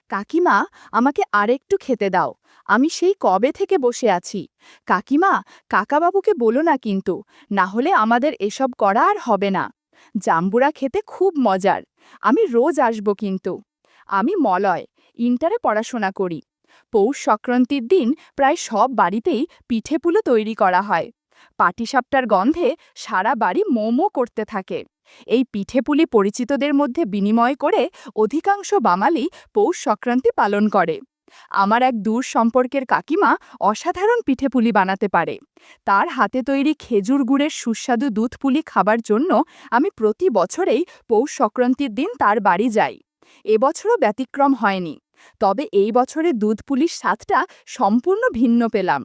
কাকিমা, আমাকে আরেকটু খেতে দাও। আমি সেই কবে থেকে বসে আছি। কাকিমা, কাকাবাবুকে বলো না কিন্তু, না হলে আমাদের এসব করা আর হবে না। জাম্বুরা খেতে খুব মজার। আমি রোজ আসব কিন্তু। আমি মলয়, ইন্টারে পড়াশোনা করি। পৌষ সংক্রান্তির দিন প্রায় সব বাড়িতেই পিঠেপুলি তৈরি করা হয়। পাটিসাপটার গন্ধে সারা বাড়ি মোমো করতে থাকে। এই পিঠেপুলি পরিচিতদের মধ্যে বিনিময় করে অধিকাংশ বাঙালি পৌষ সংক্রান্তি পালন করে। আমার এক দূর সম্পর্কের কাকিমা অসাধারণ পিঠেপুলি বানাতে পারে। তার হাতে তৈরি খেজুর গুড়ের সুস্বাদু দুধপুলি খাবার জন্য আমি প্রতি বছরেই পৌষ সংক্রান্তির দিন তার বাড়ি যাই। এবছরও ব্যতিক্রম হয়নি। তবে এই বছরের দুধপুলির স্বাদটা সম্পূর্ণ ভিন্ন পেলাম।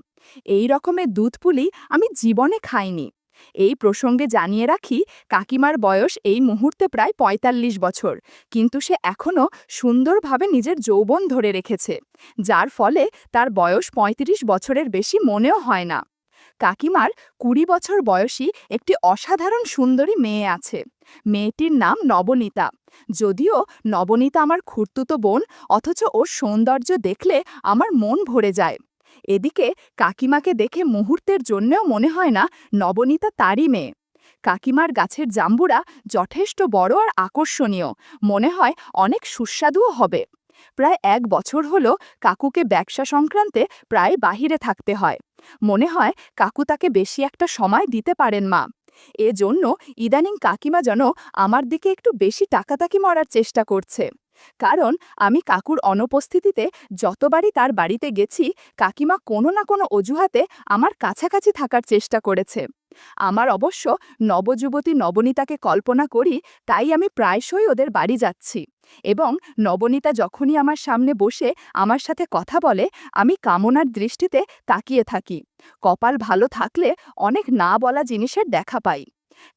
এই রকমের দুধপুলি আমি জীবনে খাইনি। এই প্রসঙ্গে জানিয়ে রাখি, কাকিমার বয়স এই মুহূর্তে প্রায় ৪৫ বছর, কিন্তু সে এখনও সুন্দরভাবে নিজের যৌবন ধরে রেখেছে, যার ফলে তার বয়স ৩৫ বছরের বেশি মনেও হয় না। কাকিমার ২০ বছর বয়সী একটি অসাধারণ সুন্দরী মেয়ে আছে। মেয়েটির নাম নবনীতা। যদিও নবনীতা আমার খুড়তুতো বোন, অথচ ওর সৌন্দর্য দেখলে আমার মন ভরে যায়। এদিকে কাকিমাকে দেখে মুহূর্তের জন্যেও মনে হয় না নবনীতা তারই মেয়ে। কাকিমার গাছের জাম্বুরা যথেষ্ট বড় আর আকর্ষণীয়, মনে হয় অনেক সুস্বাদুও হবে। প্রায় ১ বছর হলো কাকুকে ব্যবসা সংক্রান্তে প্রায় বাহিরে থাকতে হয়। মনে হয় কাকু তাকে বেশি একটা সময় দিতে পারেন মা। এজন্য ইদানিং কাকিমা যেন আমার দিকে একটু বেশি টাকাতাকি মরার চেষ্টা করছে। কারণ আমি কাকুর অনুপস্থিতিতে যতবারই তার বাড়িতে গেছি, কাকিমা কোনো না কোনো অজুহাতে আমার কাছাকাছি থাকার চেষ্টা করেছে। আমার অবশ্য নবযুবতী নবনীতাকে কল্পনা করি, তাই আমি প্রায়শই ওদের বাড়ি যাচ্ছি। এবং নবনীতা যখনই আমার সামনে বসে আমার সাথে কথা বলে, আমি কামনার দৃষ্টিতে তাকিয়ে থাকি। কপাল ভালো থাকলে অনেক না বলা জিনিসের দেখা পাই।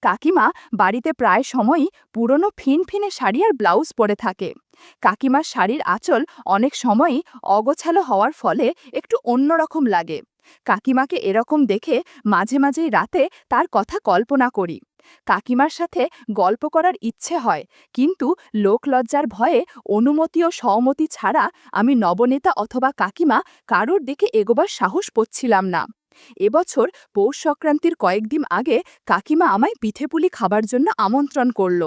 কাকিমা বাড়িতে প্রায় সময়ই পুরনো ফিনফিনে শাড়ি আর ব্লাউজ পরে থাকে। কাকিমার শাড়ির আঁচল অনেক সময়ই অগোছালো হওয়ার ফলে একটু অন্যরকম লাগে। কাকিমাকে এরকম দেখে মাঝে মাঝেই রাতে তার কথা কল্পনা করি। কাকিমার সাথে গল্প করার ইচ্ছে হয়, কিন্তু লোকলজ্জার ভয়ে অনুমতি ও সহমতি ছাড়া আমি নবনীতা অথবা কাকিমা কারোর দিকে এগোবার সাহস পাচ্ছিলাম না। এবছর পৌষ সংক্রান্তির কয়েকদিন আগে কাকিমা আমায় পিঠেপুলি খাবার জন্য আমন্ত্রণ করল।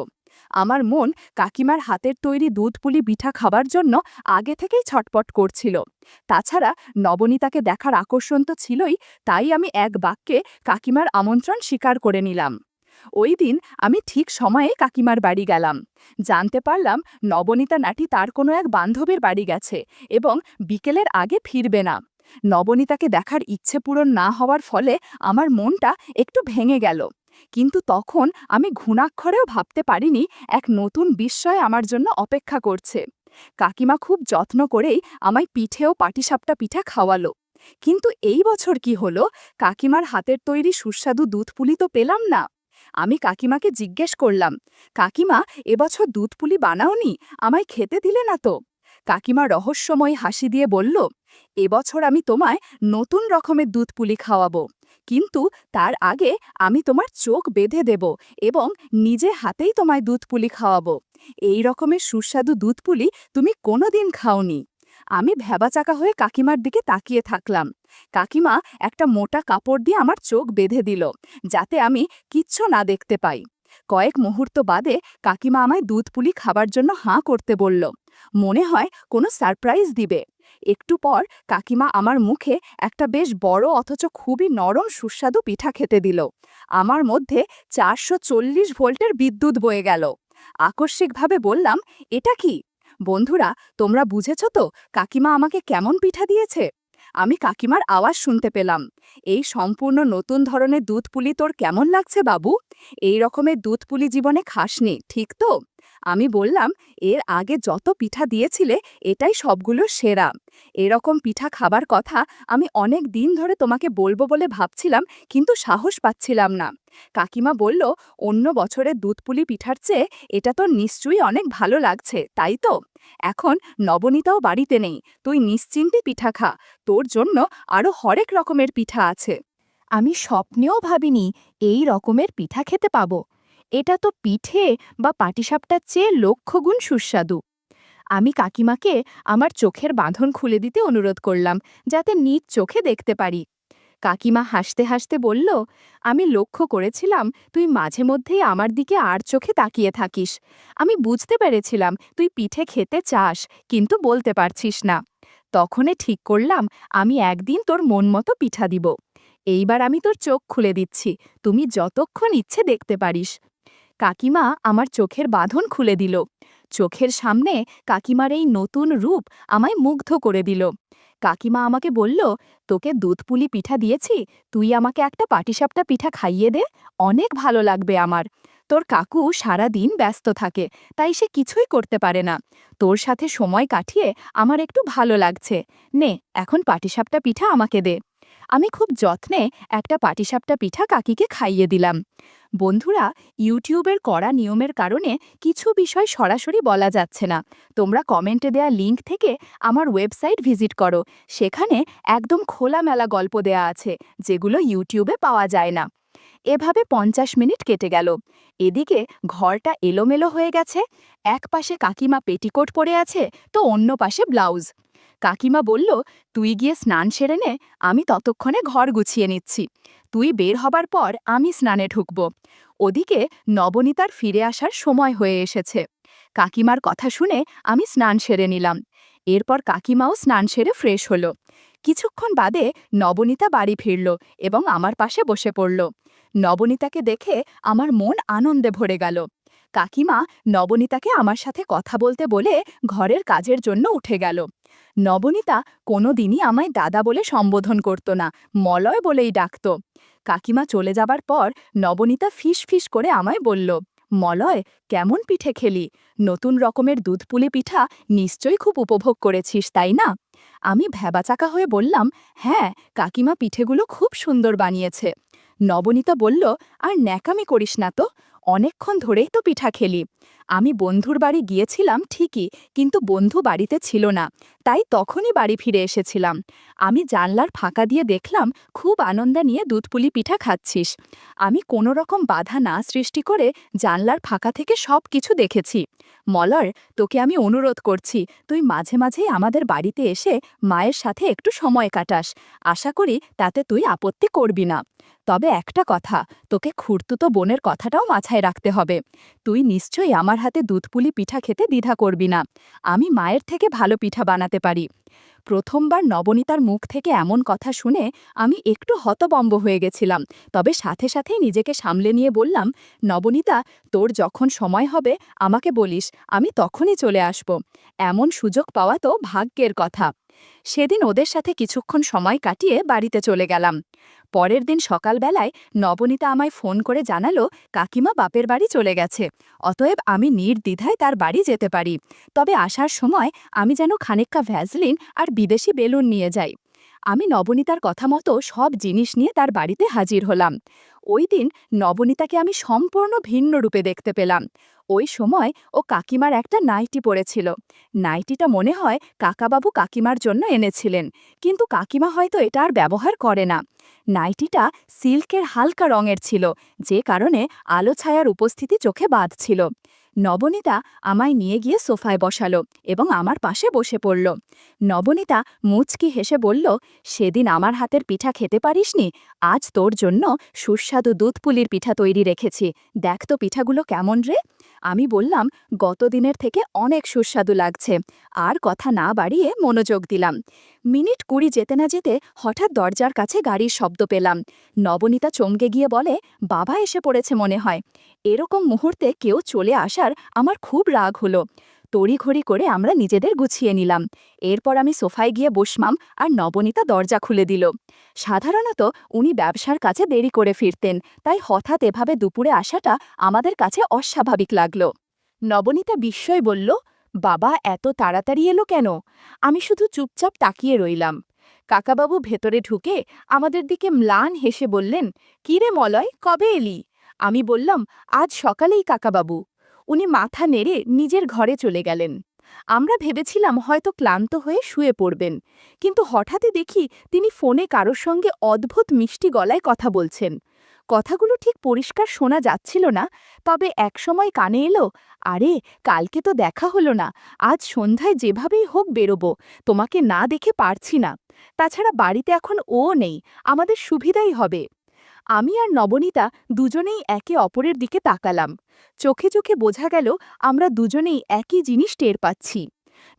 আমার মন কাকিমার হাতের তৈরি দুধপুলি পিঠা খাবার জন্য আগে থেকেই ছটপট করছিল। তাছাড়া নবনীতাকে দেখার আকর্ষণ তো ছিলই, তাই আমি এক বাক্যে কাকিমার আমন্ত্রণ স্বীকার করে নিলাম। ওই দিন আমি ঠিক সময়ে কাকিমার বাড়ি গেলাম। জানতে পারলাম নবনীতা নাটি তার কোনো এক বান্ধবীর বাড়ি গেছে এবং বিকেলের আগে ফিরবে না। নবনীতাকে দেখার ইচ্ছে পূরণ না হওয়ার ফলে আমার মনটা একটু ভেঙে গেল। কিন্তু তখন আমি ঘুণাক্ষরেও ভাবতে পারিনি এক নতুন বিস্ময় আমার জন্য অপেক্ষা করছে। কাকিমা খুব যত্ন করেই আমায় পিঠে ও পাটিসাপটা পিঠা খাওয়ালো। কিন্তু এই বছর কি হলো, কাকিমার হাতের তৈরি সুস্বাদু দুধপুলি তো পেলাম না। আমি কাকিমাকে জিজ্ঞেস করলাম, কাকিমা, এবছর দুধপুলি বানাওনি? আমায় খেতে দিলে না তো? কাকিমা রহস্যময় হাসি দিয়ে বলল, এবছর আমি তোমায় নতুন রকমের দুধপুলি খাওয়াবো, কিন্তু তার আগে আমি তোমার চোখ বেঁধে দেব এবং নিজে হাতেই তোমায় দুধপুলি খাওয়াবো। এই রকমের সুস্বাদু দুধপুলি তুমি কোনোদিন খাওনি। আমি ভ্যাবাচাকা হয়ে কাকিমার দিকে তাকিয়ে থাকলাম। কাকিমা একটা মোটা কাপড় দিয়ে আমার চোখ বেঁধে দিল, যাতে আমি কিচ্ছু না দেখতে পাই। কয়েক মুহূর্ত বাদে কাকিমা আমায় দুধপুলি খাবার জন্য হাঁ করতে বলল। মনে হয় কোনো সারপ্রাইজ দিবে। একটু পর কাকিমা আমার মুখে একটা বেশ বড় অথচ খুবই নরম সুস্বাদু পিঠা খেতে দিল। আমার মধ্যে ৪৪০ ভোল্টের বিদ্যুৎ বয়ে গেল। আকস্মিকভাবে বললাম, এটা কি? বন্ধুরা, তোমরা বুঝেছ তো কাকিমা আমাকে কেমন পিঠা দিয়েছে? আমি কাকিমার আওয়াজ শুনতে পেলাম। এই সম্পূর্ণ নতুন ধরনের দুধপুলি তোর কেমন লাগছে বাবু? এই রকমের দুধপুলি জীবনে খাসনি, ঠিক তো? আমি বললাম, এর আগে যত পিঠা দিয়েছিলে এটাই সবগুলো সেরা। এরকম পিঠা খাবার কথা আমি অনেক দিন ধরে তোমাকে বলবো বলে ভাবছিলাম, কিন্তু সাহস পাচ্ছিলাম না। কাকিমা বলল, অন্য বছরের দুধপুলি পিঠার চেয়ে এটা তো নিশ্চয়ই অনেক ভালো লাগছে, তাই তো? এখন নবনীতাও বাড়িতে নেই, তুই নিশ্চিন্তে পিঠা খা। তোর জন্য আরও হরেক রকমের পিঠা আছে। আমি স্বপ্নেও ভাবিনি এই রকমের পিঠা খেতে পাবো। এটা তো পিঠে বা পাটিসাপটার চেয়ে লক্ষগুণ সুস্বাদু। আমি কাকিমাকে আমার চোখের বাঁধন খুলে দিতে অনুরোধ করলাম, যাতে নিজ চোখে দেখতে পারি। কাকিমা হাসতে হাসতে বলল, আমি লক্ষ্য করেছিলাম তুই মাঝে মধ্যেই আমার দিকে আর চোখে তাকিয়ে থাকিস। আমি বুঝতে পেরেছিলাম তুই পিঠে খেতে চাস, কিন্তু বলতে পারছিস না। তখনই ঠিক করলাম আমি একদিন তোর মন মতো পিঠা দিব। এইবার আমি তোর চোখ খুলে দিচ্ছি, তুমি যতক্ষণ ইচ্ছে দেখতে পারিস। কাকিমা আমার চোখের বাঁধন খুলে দিল। চোখের সামনে কাকিমার এই নতুন রূপ আমায় মুগ্ধ করে দিল। কাকিমা আমাকে বলল, তোকে দুধপুলি পিঠা দিয়েছি, তুই আমাকে একটা পাটিসাপটা পিঠা খাইয়ে দে, অনেক ভালো লাগবে আমার। তোর কাকু সারা দিন ব্যস্ত থাকে, তাই সে কিছুই করতে পারে না। তোর সাথে সময় কাটিয়ে আমার একটু ভালো লাগছে। নে, এখন পাটিসাপটা পিঠা আমাকে দে। আমি খুব যত্নে একটা পাটিসাপটা পিঠা কাকিকে খাইয়ে দিলাম। বন্ধুরা, ইউটিউবের কড়া নিয়মের কারণে কিছু বিষয় সরাসরি বলা যাচ্ছে না। তোমরা কমেন্টে দেয়া লিংক থেকে আমার ওয়েবসাইট ভিজিট করো, সেখানে একদম খোলামেলা গল্প দেয়া আছে, যেগুলো ইউটিউবে পাওয়া যায় না। এভাবে 50 মিনিট কেটে গেল। এদিকে ঘরটা এলোমেলো হয়ে গেছে। এক পাশে কাকিমা পেটিকোট পরে আছে, তো অন্য পাশে ব্লাউজ। কাকিমা বলল, তুই গিয়ে স্নান সেরে নে, আমি ততক্ষণে ঘর গুছিয়ে নিচ্ছি। তুই বের হবার পর আমি স্নানে ঢুকব। ওদিকে নবনীতার ফিরে আসার সময় হয়ে এসেছে। কাকিমার কথা শুনে আমি স্নান সেরে নিলাম। এরপর কাকিমাও স্নান সেরে ফ্রেশ হলো। কিছুক্ষণ বাদে নবনীতা বাড়ি ফিরল এবং আমার পাশে বসে পড়ল। নবনীতাকে দেখে আমার মন আনন্দে ভরে গেল। কাকিমা নবনীতাকে আমার সাথে কথা বলতে বলে ঘরের কাজের জন্য উঠে গেল। নবনীতা কোনোদিনই আমায় দাদা বলে সম্বোধন করত না, মলয় বলেই ডাকত। কাকিমা চলে যাবার পর নবনীতা ফিস ফিস করে আমায় বলল, মলয়, কেমন পিঠে খেলি? নতুন রকমের দুধপুলি পিঠা নিশ্চয়ই খুব উপভোগ করেছিস, তাই না? আমি ভ্যাবাচাকা হয়ে বললাম, হ্যাঁ, কাকিমা পিঠেগুলো খুব সুন্দর বানিয়েছে। নবনীতা বলল, আর ন্যাকামি করিস না তো, অনেকক্ষণ ধরেই তো পিঠা খেলি। আমি বন্ধুর বাড়ি গিয়েছিলাম ঠিকই, কিন্তু বন্ধু বাড়িতে ছিল না, তাই তখনই বাড়ি ফিরে এসেছিলাম। আমি জানলার ফাঁকা দিয়ে দেখলাম খুব আনন্দ নিয়ে দুধপুলি পিঠা খাচ্ছিস। আমি কোনো রকম বাধা না সৃষ্টি করে জানলার ফাঁকা থেকে সব কিছু দেখেছি। মলয়, তোকে আমি অনুরোধ করছি, তুই মাঝে মাঝেই আমাদের বাড়িতে এসে মায়ের সাথে একটু সময় কাটাস। আশা করি তাতে তুই আপত্তি করবি না। তবে একটা কথা, তোকে খুড়তুতো বোনের কথাটাও মাথায় রাখতে হবে। তুই নিশ্চয়ই আমার হাতে দুধপুলি পিঠা খেতে দ্বিধা করবি না। আমি মায়ের থেকে ভালো পিঠা বানাতে পারি। প্রথমবার নবনীতার মুখ থেকে এমন কথা শুনে আমি একটু হতবম্ব হয়ে গেছিলাম, তবে সাথে সাথেই নিজেকে সামলে নিয়ে বললাম, নবনীতা, তোর যখন সময় হবে আমাকে বলিস, আমি তখনই চলে আসব। এমন সুযোগ পাওয়া তো ভাগ্যের কথা। সেদিন ওদের সাথে কিছুক্ষণ সময় কাটিয়ে বাড়িতে চলে গেলাম। পরের দিন সকালবেলায় নবনীতা আমায় ফোন করে জানালো, কাকিমা বাপের বাড়ি চলে গেছে, অতএব আমি নির্দ্বিধায় তার বাড়ি যেতে পারি। তবে আসার সময় আমি যেন খানিকটা ভ্যাসলিন আর বিদেশি বেলুন নিয়ে যাই। আমি নবনীতার কথা মতো সব জিনিস নিয়ে তার বাড়িতে হাজির হলাম। ওই দিন নবনীতাকে আমি সম্পূর্ণ ভিন্ন রূপে দেখতে পেলাম। ওই সময় ও কাকিমার একটা নাইটি পরেছিল। নাইটিটা মনে হয় কাকাবাবু কাকিমার জন্য এনেছিলেন, কিন্তু কাকিমা হয়তো এটা আর ব্যবহার করে না। নাইটিটা সিল্কের হালকা রঙের ছিল, যে কারণে আলো ছায়ার উপস্থিতি চোখে বাঁধছিল। নবনীতা আমায় নিয়ে গিয়ে সোফায় বসালো এবং আমার পাশে বসে পড়ল। নবনীতা মুচকি হেসে বলল, সেদিন আমার হাতের পিঠা খেতে পারিসনি, আজ তোর জন্য সুস্বাদু দুধপুলির পিঠা তৈরি রেখেছি, দেখ তো পিঠাগুলো কেমন রে। আমি বললাম, গতদিনের থেকে অনেক সুস্বাদু লাগছে। আর কথা না বাড়িয়ে মনোযোগ দিলাম। মিনিট 20 যেতে না যেতে হঠাৎ দরজার কাছে গাড়ির শব্দ পেলাম। নবনীতা চমকে গিয়ে বলে, বাবা এসে পড়েছে মনে হয়। এরকম মুহূর্তে কেউ চলে আসার আমার খুব রাগ হলো। তড়িঘড়ি করে আমরা নিজেদের গুছিয়ে নিলাম। এরপর আমি সোফায় গিয়ে বসলাম আর নবনীতা দরজা খুলে দিল। সাধারণত উনি ব্যবসার কাছে দেরি করে ফিরতেন, তাই হঠাৎ এভাবে দুপুরে আসাটা আমাদের কাছে অস্বাভাবিক লাগল। নবনীতা বিস্ময় বলল, বাবা এত তাড়াতাড়ি এলো কেন? আমি শুধু চুপচাপ তাকিয়ে রইলাম। কাকাবাবু ভেতরে ঢুকে আমাদের দিকে ম্লান হেসে বললেন, কি রে মলয়, কবে এলি? আমি বললাম, আজ সকালেই কাকাবাবু। উনি মাথা নেড়ে নিজের ঘরে চলে গেলেন। আমরা ভেবেছিলাম হয়তো ক্লান্ত হয়ে শুয়ে পড়বেন, কিন্তু হঠাৎই দেখি তিনি ফোনে কারোর সঙ্গে অদ্ভুত মিষ্টি গলায় কথা বলছেন। কথাগুলো ঠিক পরিষ্কার শোনা যাচ্ছিল না, তবে একসময় কানে এলো, আরে কালকে তো দেখা হলো না, আজ সন্ধ্যায় যেভাবেই হোক বেরোবো, তোমাকে না দেখে পারছি না। তাছাড়া বাড়িতে এখন ও নেই, আমাদের সুবিধাই হবে। আমি আর নবনীতা দুজনেই একে অপরের দিকে তাকালাম। চোখে চোখে বোঝা গেল আমরা দুজনেই একই জিনিস টের পাচ্ছি।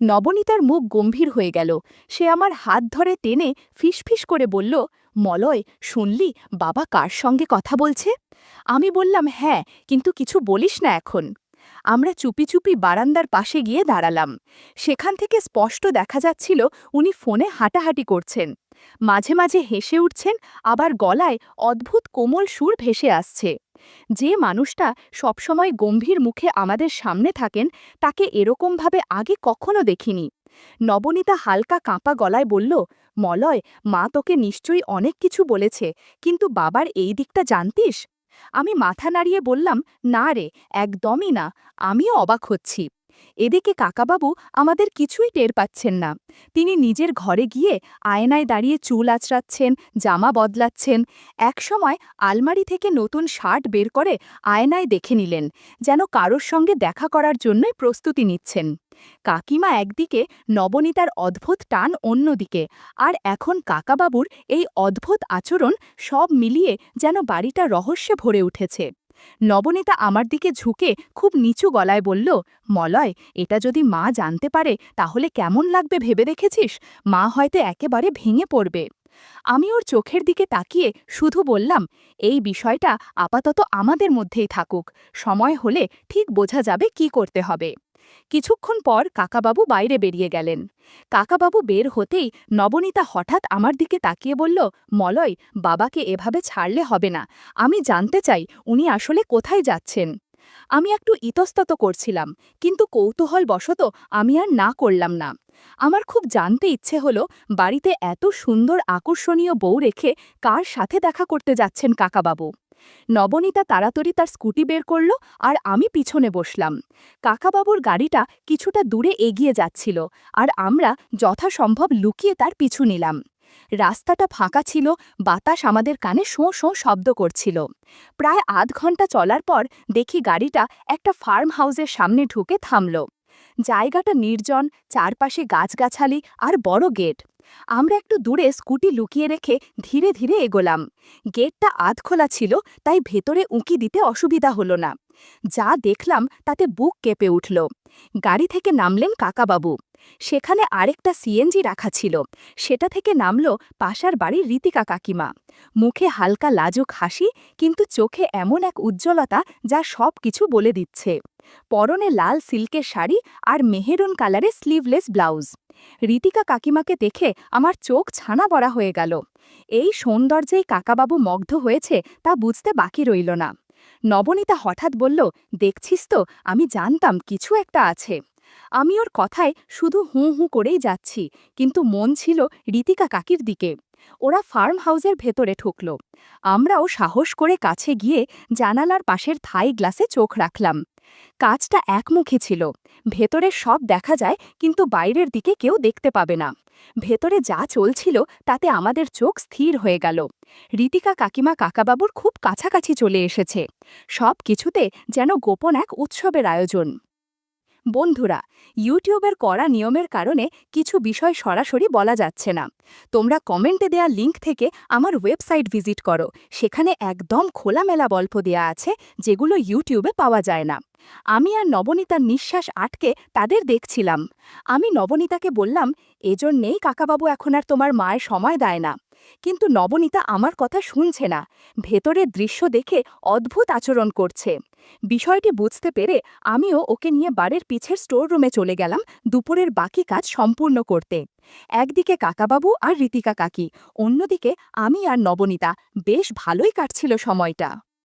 নবনীতার মুখ গম্ভীর হয়ে গেল। সে আমার হাত ধরে টেনে ফিসফিস করে বলল, মলয়, শুনলি বাবা কার সঙ্গে কথা বলছে? আমি বললাম, হ্যাঁ, কিন্তু কিছু বলিস না এখন। আমরা চুপি চুপি বারান্দার পাশে গিয়ে দাঁড়ালাম। সেখান থেকে স্পষ্ট দেখা যাচ্ছিল উনি ফোনে হাঁটাহাঁটি করছেন। মাঝে মাঝে হেসে উঠছেন, আবার গলায় অদ্ভুত কোমল সুর ভেসে আসছে। যে মানুষটা সবসময় গম্ভীর মুখে আমাদের সামনে থাকেন, তাকে এরকমভাবে আগে কখনো দেখিনি। নবনীতা হালকা কাঁপা গলায় বলল, মলয়, মা তোকে নিশ্চয়ই অনেক কিছু বলেছে, কিন্তু বাবার এই দিকটা জানতিস? আমি মাথা নাড়িয়ে বললাম, না রে, একদমই না, আমিও অবাক হচ্ছি। এদিকে কাকাবাবু আমাদের কিছুই টের পাচ্ছেন না। তিনি নিজের ঘরে গিয়ে আয়নায় দাঁড়িয়ে চুল আঁচড়াচ্ছেন, জামা বদলাচ্ছেন। একসময় আলমারি থেকে নতুন শার্ট বের করে আয়নায় দেখে নিলেন, যেন কারোর সঙ্গে দেখা করার জন্যই প্রস্তুতি নিচ্ছেন। কাকিমা একদিকে, নবনীতার অদ্ভুত টান অন্যদিকে, আর এখন কাকাবাবুর এই অদ্ভুত আচরণ, সব মিলিয়ে যেন বাড়িটা রহস্যে ভরে উঠেছে। নবনীতা আমার দিকে ঝুঁকে খুব নিচু গলায় বলল, মলয়, এটা যদি মা জানতে পারে তাহলে কেমন লাগবে ভেবে দেখেছিস? মা হয়তো একেবারে ভেঙে পড়বে। আমি ওর চোখের দিকে তাকিয়ে শুধু বললাম, এই বিষয়টা আপাতত আমাদের মধ্যেই থাকুক, সময় হলে ঠিক বোঝা যাবে কি করতে হবে। কিছুক্ষণ পর কাকাবাবু বাইরে বেরিয়ে গেলেন। কাকাবাবু বের হতেই নবনীতা হঠাৎ আমার দিকে তাকিয়ে বলল, মলয়, বাবাকে এভাবে ছাড়লে হবে না, আমি জানতে চাই উনি আসলে কোথায় যাচ্ছেন। আমি একটু ইতস্তত করছিলাম, কিন্তু কৌতূহলবশত আমি আর না করলাম না। আমার খুব জানতে ইচ্ছে হলো, বাড়িতে এত সুন্দর আকর্ষণীয় বউ রেখে কার সাথে দেখা করতে যাচ্ছেন কাকাবাবু। নবনীতা তাড়াতাড়ি তার স্কুটি বের করল, আর আমি পিছনে বসলাম। কাকাবাবুর গাড়িটা কিছুটা দূরে এগিয়ে যাচ্ছিল, আর আমরা যথাসম্ভব লুকিয়ে তার পিছু নিলাম। রাস্তাটা ফাঁকা ছিল, বাতাস আমাদের কানে শোঁ শোঁ শব্দ করছিল। প্রায় আধ ঘন্টা চলার পর দেখি গাড়িটা একটা ফার্ম হাউসের সামনে ঢুকে থামল। জায়গাটা নির্জন, চারপাশে গাছগাছালি আর বড় গেট। আমরা একটু দূরে স্কুটি লুকিয়ে রেখে ধীরে ধীরে এগোলাম। গেটটা আধখোলা ছিল, তাই ভেতরে উঁকি দিতে অসুবিধা হলো না। যা দেখলাম তাতে বুক কেঁপে উঠল। গাড়ি থেকে নামলেন কাকাবাবু। সেখানে আরেকটা সিএনজি রাখা ছিল, সেটা থেকে নামল পাশার বাড়ির রীতিকা কাকিমা। মুখে হালকা লাজুক হাসি, কিন্তু চোখে এমন এক উজ্জ্বলতা যা সব কিছু বলে দিচ্ছে। পরনে লাল সিল্কের শাড়ি আর মেহেরুন কালারে স্লিভলেস ব্লাউজ। রীতিকা কাকিমাকে দেখে আমার চোখ ছানা বড়া হয়ে গেল। এই সৌন্দর্যেই কাকাবাবু মুগ্ধ হয়েছে তা বুঝতে বাকি রইল না। নবনীতা হঠাৎ বলল, দেখছিস তো, আমি জানতাম কিছু একটা আছে। আমি ওর কথায় শুধু হুঁ হুঁ করেই যাচ্ছি, কিন্তু মন ছিল রীতিকা কাকির দিকে। ওরা ফার্ম হাউসের ভেতরে ঢুকল। আমরাও সাহস করে কাছে গিয়ে জানালার পাশের থাই গ্লাসে চোখ রাখলাম। কাজটা একমুখী ছিল, ভেতরে সব দেখা যায়, কিন্তু বাইরের দিকে কেউ দেখতে পাবে না। ভেতরে যা চলছিল তাতে আমাদের চোখ স্থির হয়ে গেল। রীতিকা কাকিমা কাকাবাবুর খুব কাছাকাছি চলে এসেছে। সব কিছুতে যেন গোপন এক উৎসবের আয়োজন। বন্ধুরা, ইউটিউবের কড়া নিয়মের কারণে কিছু বিষয় সরাসরি বলা যাচ্ছে না। তোমরা কমেন্টে দেয়া লিঙ্ক থেকে আমার ওয়েবসাইট ভিজিট করো, সেখানে একদম খোলামেলা গল্প দেয়া আছে, যেগুলো ইউটিউবে পাওয়া যায় না। আমি আর নবনীতার নিঃশ্বাস আটকে তাদের দেখছিলাম। আমি নবনীতাকে বললাম, এজন্যেই কাকাবাবু এখন আর তোমার মায়ের সময় দেয় না। কিন্তু নবনীতা আমার কথা শুনছে না, ভেতরের দৃশ্য দেখে অদ্ভুত আচরণ করছে। বিষয়টি বুঝতে পেরে আমিও ওকে নিয়ে বাড়ির পিছের স্টোর রুমে চলে গেলাম দুপুরের বাকি কাজ সম্পূর্ণ করতে। একদিকে কাকাবাবু আর রীতিকা কাকি, অন্যদিকে আমি আর নবনীতা। বেশ ভালোই কাটছিল সময়টা।